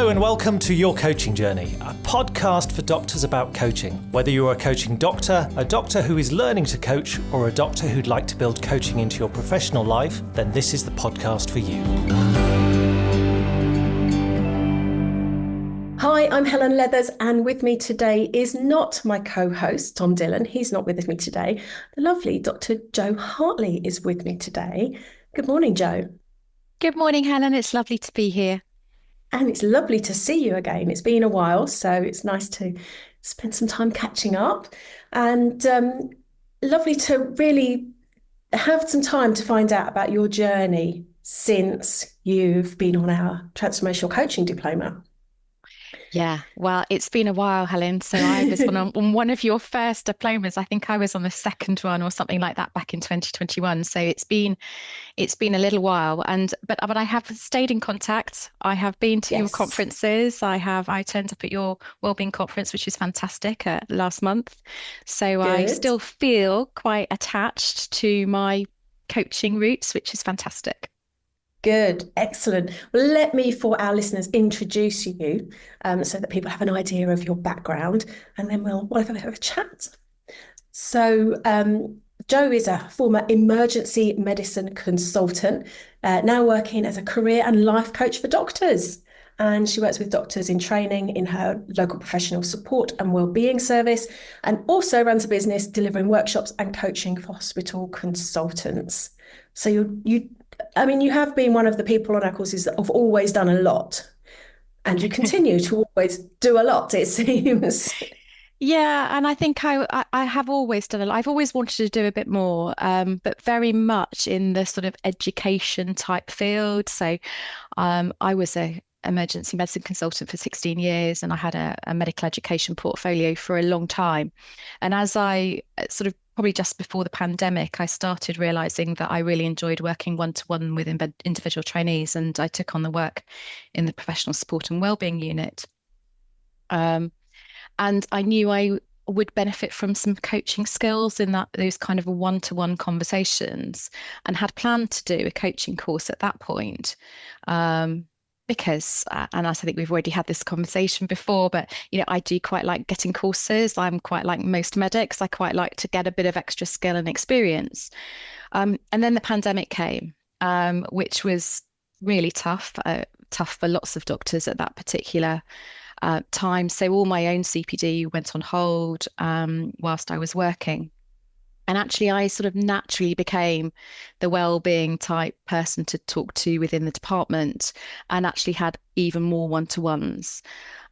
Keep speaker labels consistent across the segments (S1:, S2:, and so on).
S1: Hello and welcome to Your Coaching Journey, a podcast for doctors about coaching. Whether you're a coaching doctor, a doctor who is learning to coach, or a doctor who'd like to build coaching into your professional life, then this is the podcast for you.
S2: Hi, I'm Helen Leathers, and with me today is not my co-host, Tom Dillon. He's not with me today. The lovely Dr. Jo Hartley is with me today. Good morning, Jo.
S3: Good morning, Helen. It's lovely to be here.
S2: And it's lovely to see you again. It's been a while, so it's nice to spend some time catching up, and lovely to really have some time to find out about your journey since you've been on our Transformational Coaching Diploma.
S3: Yeah, well, it's been a while, Helen. So I was on one of your first diplomas. I think I was on the second one or something like that back in 2021. So it's been a little while, but I have stayed in contact. I have been to your conferences. I turned up at your wellbeing conference, which was fantastic last month. So good. I still feel quite attached to my coaching roots, which is fantastic.
S2: Good, excellent. Well, let me, for our listeners, introduce you so that people have an idea of your background, and then we'll have a chat. So Jo is a former emergency medicine consultant, now working as a career and life coach for doctors. And she works with doctors in training in her local professional support and wellbeing service, and also runs a business delivering workshops and coaching for hospital consultants. So you have been one of the people on our courses that have always done a lot, and you continue to always do a lot, it seems.
S3: Yeah, and I think I have always done a lot. I've always wanted to do a bit more, but very much in the sort of education type field. So I was a emergency medicine consultant for 16 years, and I had a medical education portfolio for a long time. And as I sort of probably just before the pandemic, I started realizing that I really enjoyed working one-to-one with individual trainees, and I took on the work in the professional support and wellbeing unit. And I knew I would benefit from some coaching skills in those kind of one-to-one conversations, and had planned to do a coaching course at that point. Because, and I think we've already had this conversation before, but I do quite like getting courses. I'm quite like most medics. I quite like to get a bit of extra skill and experience. And then the pandemic came, which was really tough for lots of doctors at that particular time. So all my own CPD went on hold whilst I was working. And actually, I sort of naturally became the wellbeing type person to talk to within the department, and actually had even more one-to-ones.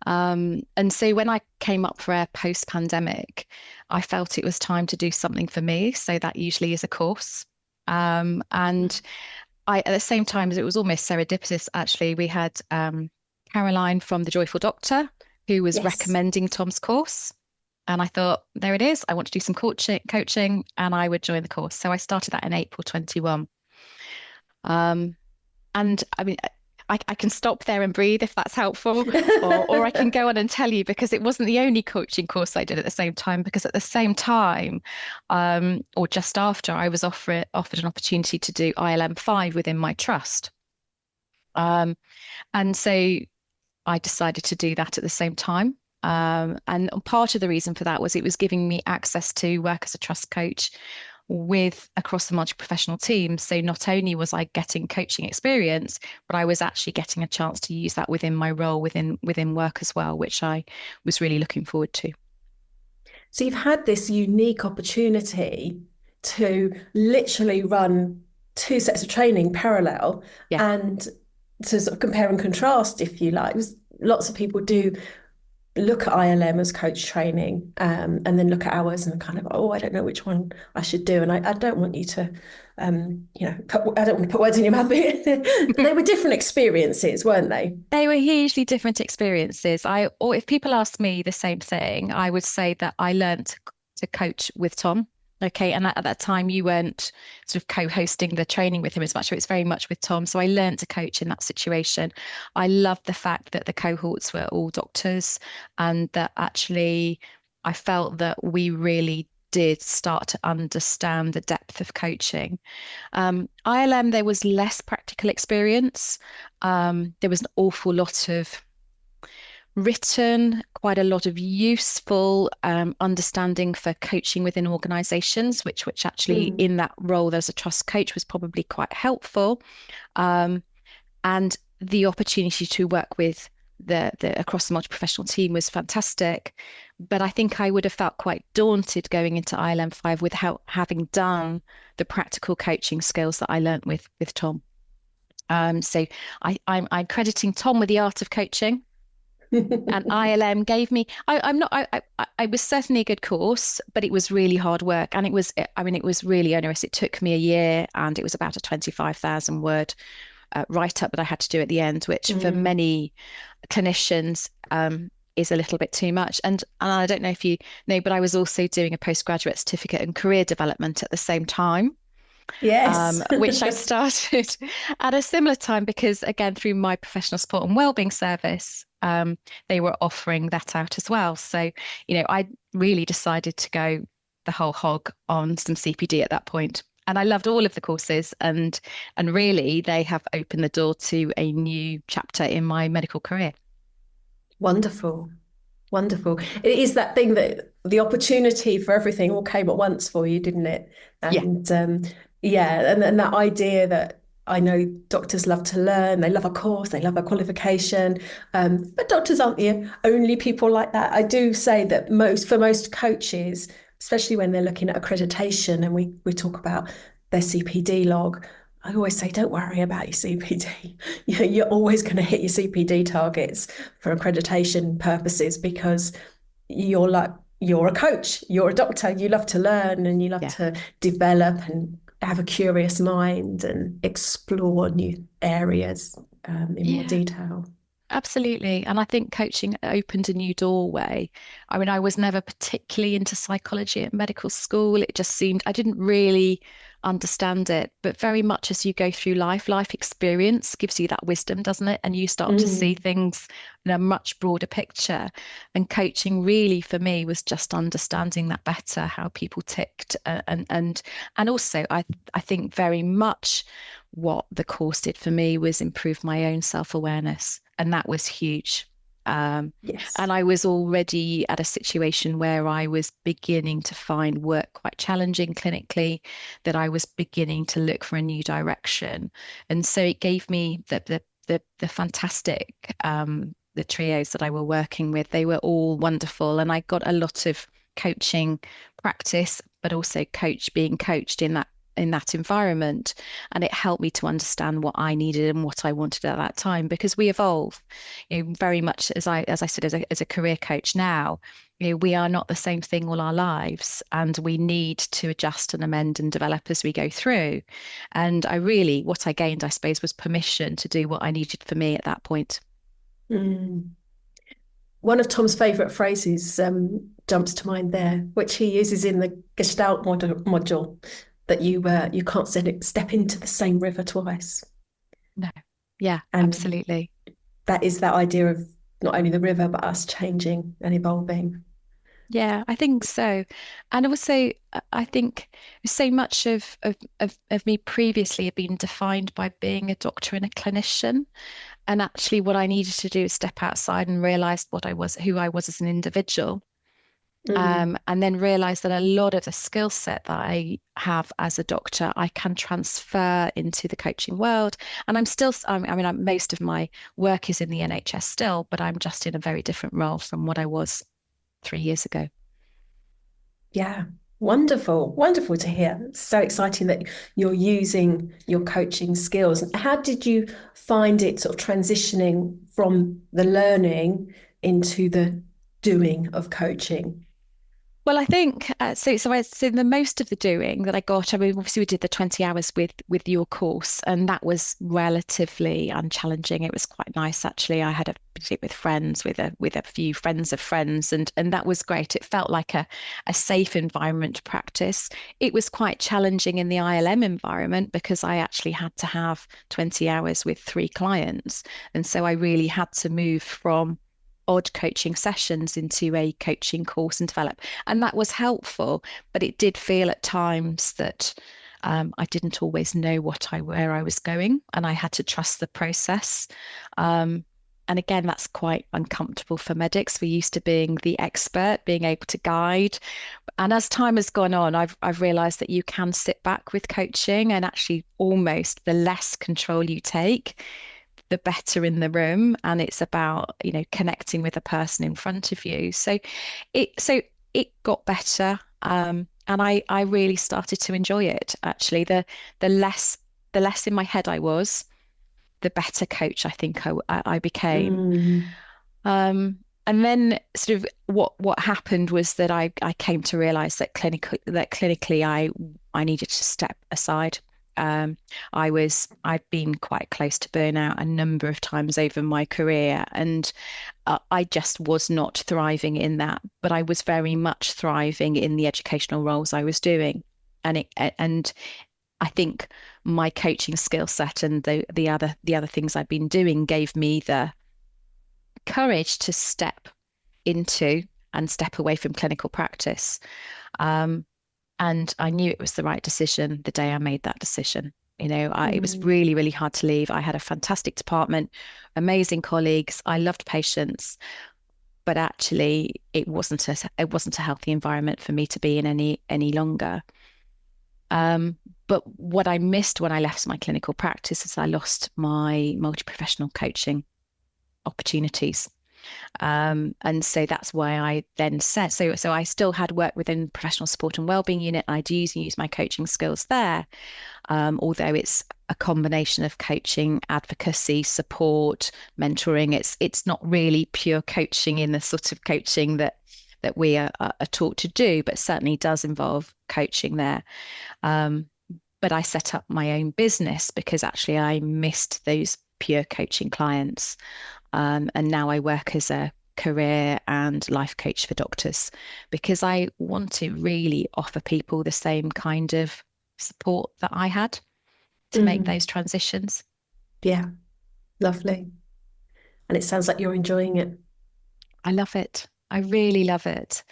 S3: And so when I came up for air post-pandemic, I felt it was time to do something for me. So that usually is a course. And at the same time, as it was almost serendipitous, actually, we had Caroline from The Joyful Doctor, who was recommending Tom's course. And I thought, there it is. I want to do some coaching, and I would join the course. So I started that in April 21. And I mean, I can stop there and breathe if that's helpful, or I can go on and tell you, because it wasn't the only coaching course I did at the same time. Because at the same time, or just after, I was offered an opportunity to do ILM 5 within my trust. And so I decided to do that at the same time. And part of the reason for that was it was giving me access to work as a trust coach across the multi-professional team. So not only was I getting coaching experience, but I was actually getting a chance to use that within my role within work as well, which I was really looking forward to.
S2: So you've had this unique opportunity to literally run two sets of training parallel, and to sort of compare and contrast, if you like. Lots of people do look at ILM as coach training, and then look at ours and kind of, I don't know which one I should do. And I don't want you to, I don't want to put words in your mouth, but they were different experiences, weren't they?
S3: They were hugely different experiences. Or if people ask me the same thing, I would say that I learned to coach with Tom. Okay, and at that time you weren't sort of co-hosting the training with him as much, so it's very much with Tom. So I learned to coach in that situation. I loved the fact that the cohorts were all doctors, and that actually I felt that we really did start to understand the depth of coaching. ILM, there was less practical experience. There was an awful lot of written quite a lot of useful understanding for coaching within organizations, which actually in that role as a trust coach was probably quite helpful. And the opportunity to work with the across the multi-professional team was fantastic. But I think I would have felt quite daunted going into ILM5 without having done the practical coaching skills that I learnt with Tom. So I'm crediting Tom with the art of coaching. And ILM gave me, I was certainly a good course, but it was really hard work. And it was really onerous. It took me a year, and it was about a 25,000 word write-up that I had to do at the end, which for many clinicians is a little bit too much. And I don't know if you know, but I was also doing a postgraduate certificate in career development at the same time.
S2: Yes.
S3: Which I started at a similar time because, again, through my professional support and wellbeing service, they were offering that out as well. So, I really decided to go the whole hog on some CPD at that point. And I loved all of the courses, and really they have opened the door to a new chapter in my medical career.
S2: Wonderful. Wonderful. It is that thing that the opportunity for everything all came at once for you, didn't it? And and that idea that I know doctors love to learn, they love a course, they love a qualification, but doctors aren't the only people like that. I do say that for most coaches, especially when they're looking at accreditation and we talk about their CPD log, I always say, don't worry about your CPD. You're always going to hit your CPD targets for accreditation purposes because you're a coach, you're a doctor, you love to learn and you love to develop and have a curious mind and explore new areas in more detail.
S3: Absolutely. And I think coaching opened a new doorway. I mean, I was never particularly into psychology at medical school. It just seemed, I didn't really understand it, but very much as you go through life experience gives you that wisdom, doesn't it? And you start to see things in a much broader picture. And coaching really for me was just understanding that better, how people ticked. And also I think very much what the course did for me was improve my own self-awareness. And that was huge.
S2: Yes.
S3: And I was already at a situation where I was beginning to find work quite challenging clinically, that I was beginning to look for a new direction. And so it gave me the fantastic, the trios that I were working with, they were all wonderful. And I got a lot of coaching practice, but also being coached in that environment, and it helped me to understand what I needed and what I wanted at that time, because we evolve, very much as I said, as a career coach now, we are not the same thing all our lives, and we need to adjust and amend and develop as we go through. And what I gained, I suppose, was permission to do what I needed for me at that point.
S2: One of Tom's favourite phrases jumps to mind there, which he uses in the Gestalt module, that you can't step into the same river twice.
S3: No. Yeah,
S2: and
S3: absolutely.
S2: That is that idea of not only the river, but us changing and evolving.
S3: Yeah, I think so. And also, I think so much of me previously had been defined by being a doctor and a clinician. And actually what I needed to do is step outside and realize who I was as an individual. And then realize that a lot of the skill set that I have as a doctor, I can transfer into the coaching world. And most of my work is in the NHS still, but I'm just in a very different role from what I was 3 years ago.
S2: Yeah, wonderful. Wonderful to hear. So exciting that you're using your coaching skills. How did you find it sort of transitioning from the learning into the doing of coaching?
S3: Well, I think so the most of the doing that I got, obviously we did the 20 hours with your course, and that was relatively unchallenging. It was quite nice, actually. I had it with friends, with a few friends of friends, and that was great. It felt like a safe environment to practice. It was quite challenging in the ILM environment because I actually had to have 20 hours with 3 clients. And so I really had to move from odd coaching sessions into a coaching course and develop. And that was helpful, but it did feel at times that I didn't always know where I was going, and I had to trust the process. And again, that's quite uncomfortable for medics. We're used to being the expert, being able to guide. And as time has gone on, I've realized that you can sit back with coaching, and actually almost the less control you take, the better in the room. And it's about, connecting with the person in front of you. So it got better. And I really started to enjoy it. Actually, the less in my head I was, the better coach I think I became.
S2: Mm.
S3: And then sort of what happened was that I came to realize that clinically I needed to step aside. I'd been quite close to burnout a number of times over my career, and I just was not thriving in that. But I was very much thriving in the educational roles I was doing, and I think my coaching skill set and the other things I'd been doing gave me the courage to step into and step away from clinical practice. And I knew it was the right decision the day I made that decision. It was really, really hard to leave. I had a fantastic department, amazing colleagues. I loved patients, but actually it wasn't a healthy environment for me to be in any longer. But what I missed when I left my clinical practice is I lost my multi-professional coaching opportunities. And so that's why I then said, so I still had work within professional support and wellbeing unit. I'd use my coaching skills there, although it's a combination of coaching, advocacy, support, mentoring. It's not really pure coaching in the sort of coaching that we are taught to do, but certainly does involve coaching there. But I set up my own business because actually I missed those pure coaching clients. And now I work as a career and life coach for doctors because I want to really offer people the same kind of support that I had to make those transitions.
S2: Yeah, lovely. And it sounds like you're enjoying it.
S3: I love it. I really love it.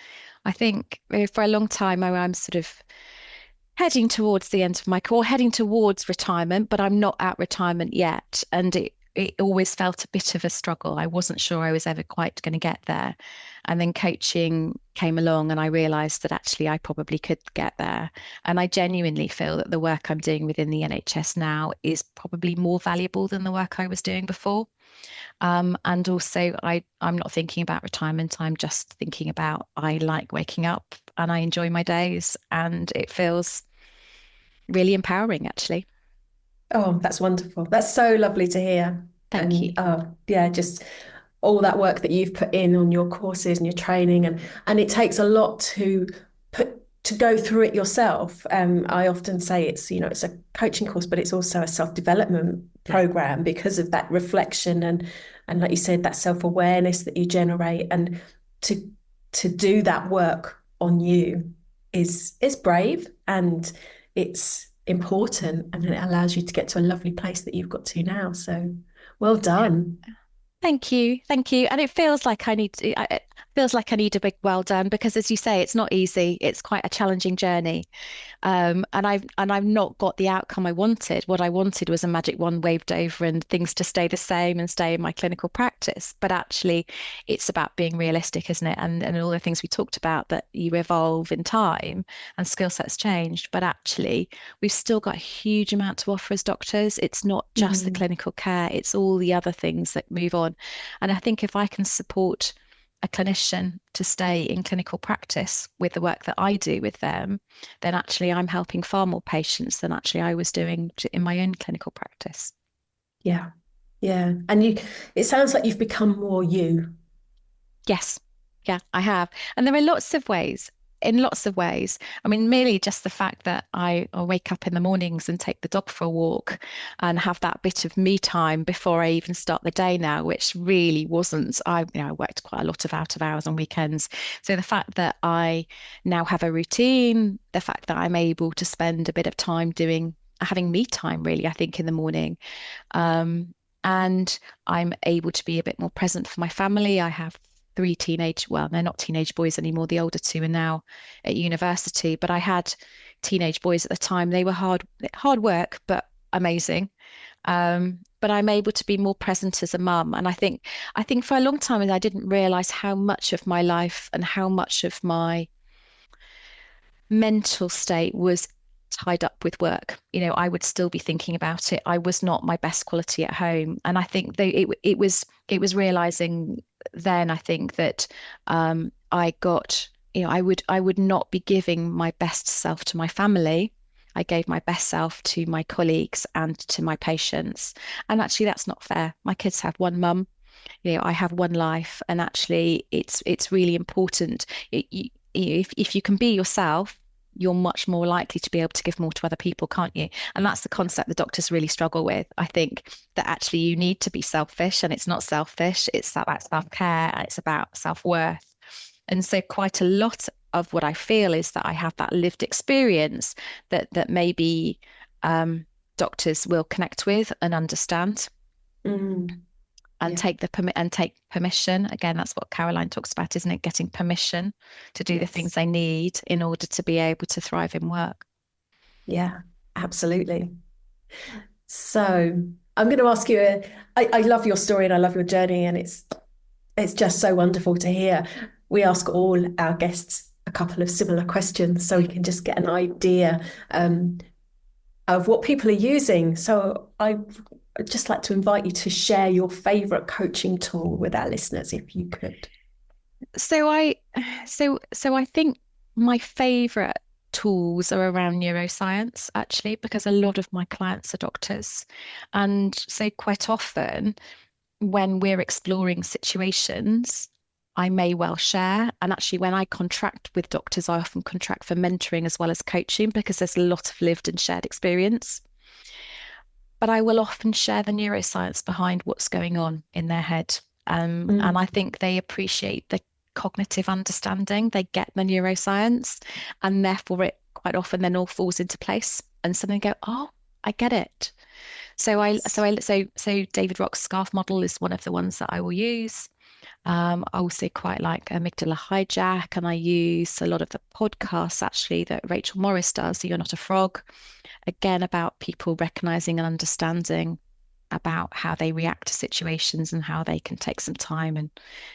S3: I think for a long time I'm sort of heading towards the end of my career, heading towards retirement, but I'm not at retirement yet. And it always felt a bit of a struggle. I wasn't sure I was ever quite going to get there. And then coaching came along and I realized that actually I probably could get there. And I genuinely feel that the work I'm doing within the NHS now is probably more valuable than the work I was doing before. And also I'm not thinking about retirement. I'm just thinking about, I like waking up and I enjoy my days, and it feels really empowering actually.
S2: Oh, that's wonderful. That's so lovely to hear.
S3: Thank you.
S2: Yeah, just all that work that you've put in on your courses and your training, and it takes a lot to go through it yourself. I often say it's a coaching course, but it's also a self-development program because of that reflection and like you said, that self-awareness that you generate, and to do that work on you is brave, and it's important, and it allows you to get to a lovely place that you've got to now. So well done.
S3: Thank you. And it feels like I need a big well done because, as you say, it's not easy. It's quite a challenging journey, and I've not got the outcome I wanted. What I wanted was a magic wand waved over and things to stay the same and stay in my clinical practice. But actually, it's about being realistic, isn't it? And all the things we talked about, that you evolve in time and skill sets changed. But actually, we've still got a huge amount to offer as doctors. It's not just the clinical care; it's all the other things that move on. And I think if I can support a clinician to stay in clinical practice with the work that I do with them, then actually I'm helping far more patients than actually I was doing in my own clinical practice.
S2: Yeah. And it sounds like you've become more you.
S3: Yes. Yeah, I have. And there are lots of ways. In lots of ways. I mean, merely just the fact that I wake up in the mornings and take the dog for a walk and have that bit of me time before I even start the day now, which really wasn't. I worked quite a lot of out of hours on weekends. So the fact that I now have a routine, the fact that I'm able to spend a bit of time having me time, really, I think, in the morning. And I'm able to be a bit more present for my family. I have 3 they're not teenage boys anymore. The older 2 are now at university, but I had teenage boys at the time. They were hard work, but amazing. But I'm able to be more present as a mum. And I think for a long time I didn't realize how much of my life and how much of my mental state was tied up with work. I would still be thinking about it. I was not my best quality at home. And I think it was realizing then, I think that I got, I would not be giving my best self to my family. I gave my best self to my colleagues and to my patients. And actually that's not fair. My kids have one mum, I have one life, and actually it's really important. If you can be yourself, you're much more likely to be able to give more to other people, can't you? And that's the concept that doctors really struggle with. I think that actually you need to be selfish, and it's not selfish, it's about self-care and it's about self-worth. And so quite a lot of what I feel is that I have that lived experience that maybe doctors will connect with and understand.
S2: Mm.
S3: And
S2: Yeah.
S3: take permission. Again, that's what Caroline talks about, isn't it? Getting permission to do the things
S2: Yes.
S3: they need in order to be able to thrive in work.
S2: Yeah, absolutely. So I'm going to ask you, I love your story and I love your journey, and it's just so wonderful to hear. We ask all our guests a couple of similar questions so we can just get an idea of what people are using. So I'd just like to invite you to share your favorite coaching tool with our listeners, if you could.
S3: So I think my favorite tools are around neuroscience, actually, because a lot of my clients are doctors. And so quite often when we're exploring situations, I may well share. And actually, when I contract with doctors, I often contract for mentoring as well as coaching because there's a lot of lived and shared experience. But I will often share the neuroscience behind what's going on in their head. And I
S2: Mm.
S3: think they appreciate the cognitive understanding, they get the neuroscience, and therefore it quite often then all falls into place. And suddenly go, oh, I get it.
S2: Yes.
S3: So David Rock's scarf model is one of the ones that I will use. I also quite like amygdala hijack, and I use a lot of the podcasts actually that Rachel Morris does. So You're Not a Frog, again about people recognizing and understanding about how they react to situations and how they can take some time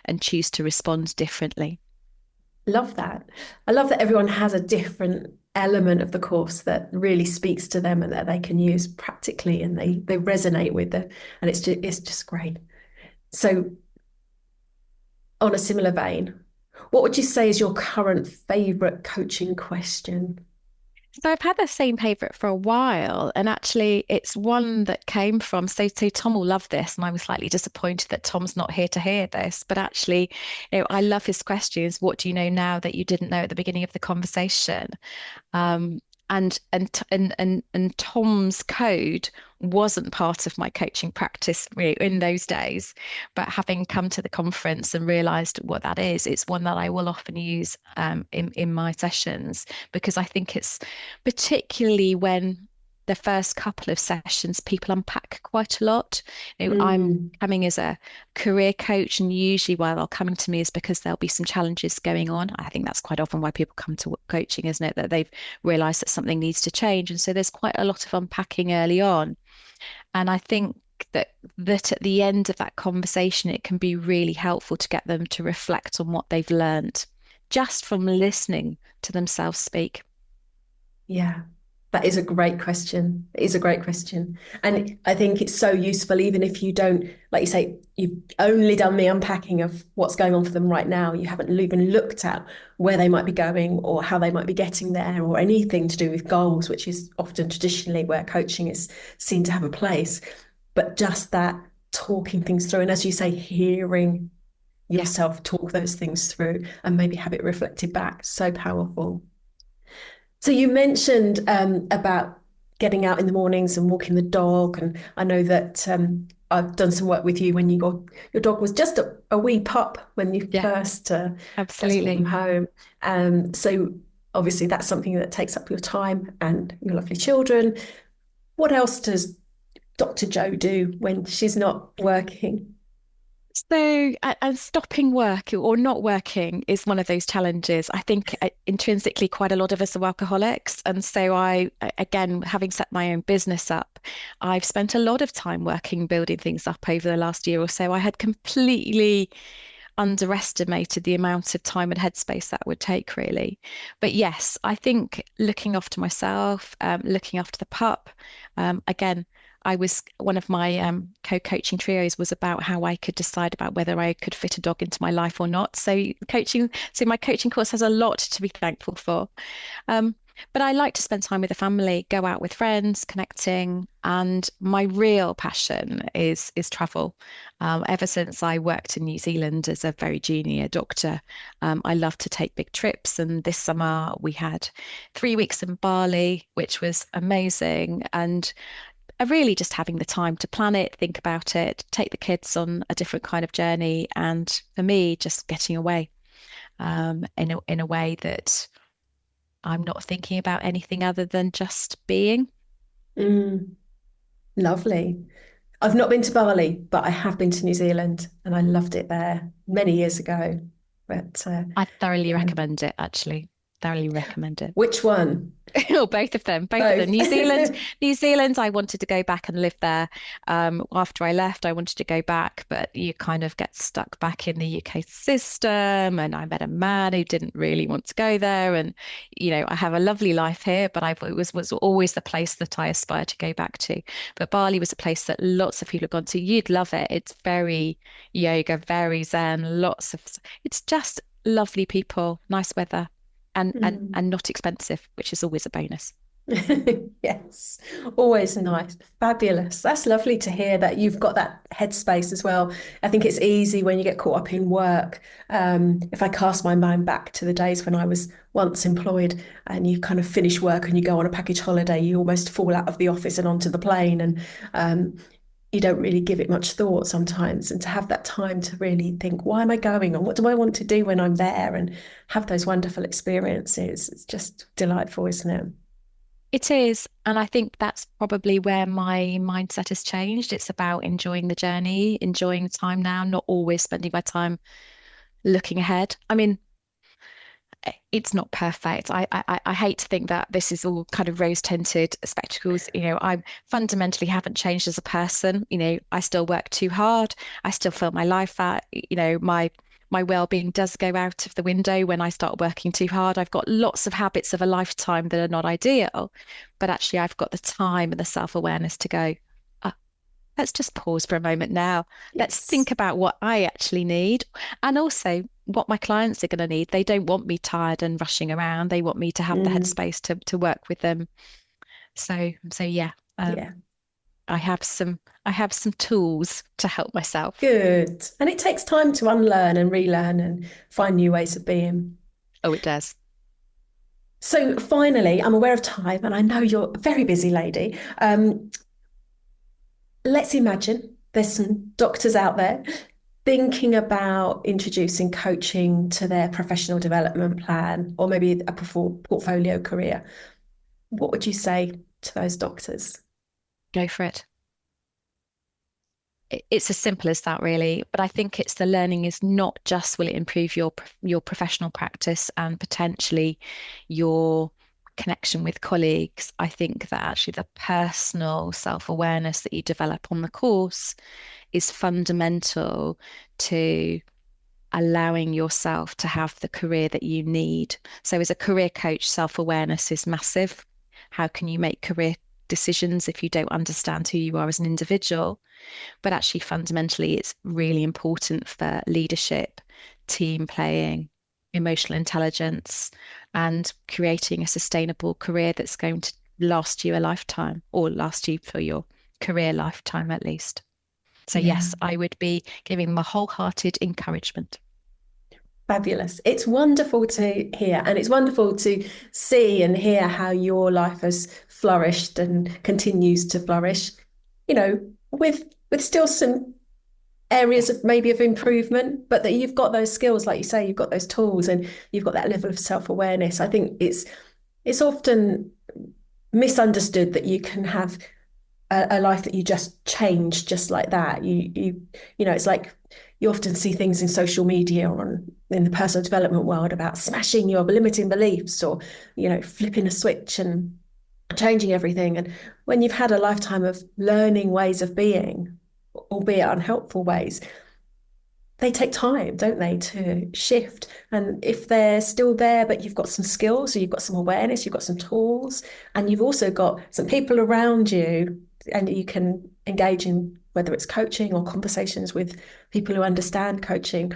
S3: and choose to respond differently.
S2: Love that. I love that everyone has a different element of the course that really speaks to them and that they can use practically, and they resonate with it. And it's just great. So on a similar vein, what would you say is your current favorite coaching question?
S3: So I've had the same favorite for a while, and actually it's one that came from, so Tom will love this, and I was slightly disappointed that Tom's not here to hear this, but actually, I love his questions. What do you know now that you didn't know at the beginning of the conversation? Um, and Tom's code wasn't part of my coaching practice really in those days, but having come to the conference and realized what that is, it's one that I will often use in my sessions, because I think it's particularly when the first couple of sessions people unpack quite a lot. I'm
S2: Mm.
S3: coming as a career coach, and usually why they're coming to me is because there'll be some challenges going on. I think that's quite often why people come to coaching, isn't it? That they've realized that something needs to change. And so there's quite a lot of unpacking early on. And I think that at the end of that conversation, it can be really helpful to get them to reflect on what they've learned just from listening to themselves speak.
S2: Yeah, that is a great question. It is a great question. And I think it's so useful, even if you don't, like you say, you've only done the unpacking of what's going on for them right now. You haven't even looked at where they might be going or how they might be getting there or anything to do with goals, which is often traditionally where coaching is seen to have a place. But just that talking things through, and as you say, hearing
S3: Yeah.
S2: yourself talk those things through and maybe have it reflected back. So powerful. So you mentioned about getting out in the mornings and walking the dog, and I know that I've done some work with you when your dog was just a wee pup when you
S3: Yeah,
S2: first brought them
S3: absolutely.
S2: home. So obviously that's something that takes up your time and your lovely children. What else does Dr. Jo do when she's not working?
S3: So, and stopping work or not working is one of those challenges. I think intrinsically, quite a lot of us are workaholics. And so, again, having set my own business up, I've spent a lot of time working, building things up over the last year or so. I had completely underestimated the amount of time and headspace that would take, really. But yes, I think looking after myself, looking after the pup, again, I was one of my co-coaching trios was about how I could decide about whether I could fit a dog into my life or not. So my coaching course has a lot to be thankful for. Um, but I like to spend time with the family, go out with friends, connecting, and my real passion is travel. Ever since I worked in New Zealand as a very junior doctor, I love to take big trips. And this summer we had 3 weeks in Bali, which was amazing. And really just having the time to plan it, think about it, take the kids on a different kind of journey, and for me, just getting away in a way that I'm not thinking about anything other than just being.
S2: Mm, lovely. I've not been to Bali, but I have been to New Zealand and I loved it there many years ago. But
S3: I thoroughly
S2: yeah.
S3: recommend it, actually. Thoroughly recommend it.
S2: Which one?
S3: Oh, both of them, both of
S2: Both.
S3: them. New Zealand, I wanted to go back and live there. After I left, I wanted to go back, but you kind of get stuck back in the UK system. And I met a man who didn't really want to go there. And, I have a lovely life here, but was always the place that I aspire to go back to. But Bali was a place that lots of people have gone to. You'd love it. It's very yoga, very zen, it's just lovely people, nice weather. And not expensive, which is always a bonus.
S2: Yes, always nice. Fabulous. That's lovely to hear that you've got that headspace as well. I think it's easy when you get caught up in work. If I cast my mind back to the days when I was once employed and you kind of finish work and you go on a package holiday, you almost fall out of the office and onto the plane, and you don't really give it much thought sometimes. And to have that time to really think, why am I going and what do I want to do when I'm there, and have those wonderful experiences, it's just delightful, isn't it?
S3: It is. And I think that's probably where my mindset has changed. It's about enjoying the journey, enjoying time now, not always spending my time looking ahead. I mean, it's not perfect. I hate to think that this is all kind of rose-tinted spectacles. I fundamentally haven't changed as a person. I still work too hard. I still fill my life out. My well-being does go out of the window when I start working too hard. I've got lots of habits of a lifetime that are not ideal, but actually I've got the time and the self-awareness to go, let's just pause for a moment now. Let's
S2: Yes.
S3: think about what I actually need and also what my clients are going to need. They don't want me tired and rushing around. They want me to have the headspace to work with them. So yeah,
S2: Yeah.
S3: I have some tools to help myself.
S2: Good. And it takes time to unlearn and relearn and find new ways of being.
S3: Oh, it does.
S2: So finally, I'm aware of time and I know you're a very busy lady. Let's imagine there's some doctors out there thinking about introducing coaching to their professional development plan or maybe a portfolio career. What would you say to those doctors?
S3: Go for it. It's as simple as that, really. But I think it's the learning is not just will it improve your professional practice and potentially your connection with colleagues. I think that actually the personal self-awareness that you develop on the course is fundamental to allowing yourself to have the career that you need. So as a career coach, self-awareness is massive. How can you make career decisions if you don't understand who you are as an individual? But actually, fundamentally, it's really important for leadership, team playing, emotional intelligence, and creating a sustainable career that's going to last you a lifetime or last you for your career lifetime at least. So
S2: Yeah.
S3: yes, I would be giving them a wholehearted encouragement.
S2: Fabulous. It's wonderful to hear, and it's wonderful to see and hear how your life has flourished and continues to flourish, with still some areas of maybe of improvement, but that you've got those skills, like you say, you've got those tools and you've got that level of self-awareness. I think it's often misunderstood that you can have a life that you just change just like that. You know, it's like you often see things in social media or in the personal development world about smashing your limiting beliefs, or, you know, flipping a switch and changing everything. And when you've had a lifetime of learning ways of being, albeit unhelpful ways, they take time, don't they, to shift. And if they're still there, but you've got some skills, so you've got some awareness, you've got some tools, and you've also got some people around you, and you can engage in whether it's coaching or conversations with people who understand coaching,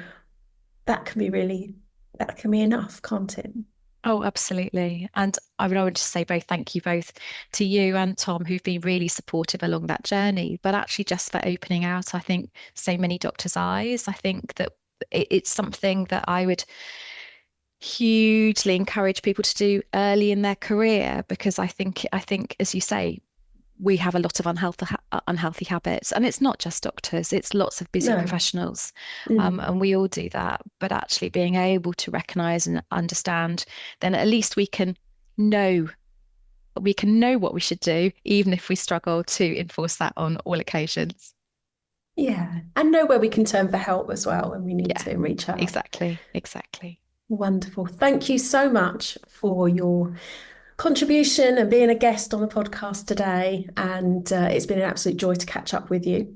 S2: that can be enough, can't it?
S3: Oh, absolutely. And I would just say thank you both to you and Tom, who've been really supportive along that journey, but actually just for opening out, I think, so many doctors' eyes. I think that it's something that I would hugely encourage people to do early in their career, because I think, as you say, we have a lot of unhealthy habits, and it's not just doctors, it's lots of busy professionals, and we all do that. But actually being able to recognize and understand, then at least we can know what we should do, even if we struggle to enforce that on all occasions.
S2: Yeah, and know where we can turn for help as well when we need to reach out.
S3: Exactly.
S2: Wonderful. Thank you so much for your contribution and being a guest on the podcast today. And it's been an absolute joy to catch up with you.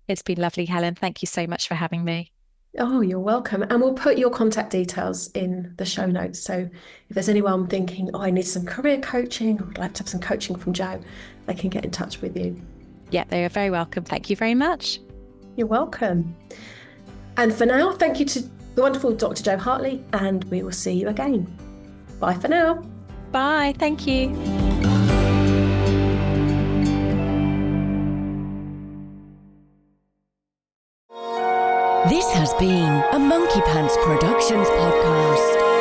S3: It's been lovely, Helen. Thank you so much for having me.
S2: Oh, you're welcome. And we'll put your contact details in the show notes. So if there's anyone thinking, I need some career coaching, or I'd like to have some coaching from Jo, they can get in touch with you.
S3: Yeah, they are very welcome. Thank you very much.
S2: You're welcome. And for now, thank you to the wonderful Dr. Jo Hartley, and we will see you again. Bye for now.
S3: Bye. Thank you.
S4: This has been a Monkey Pants Productions podcast.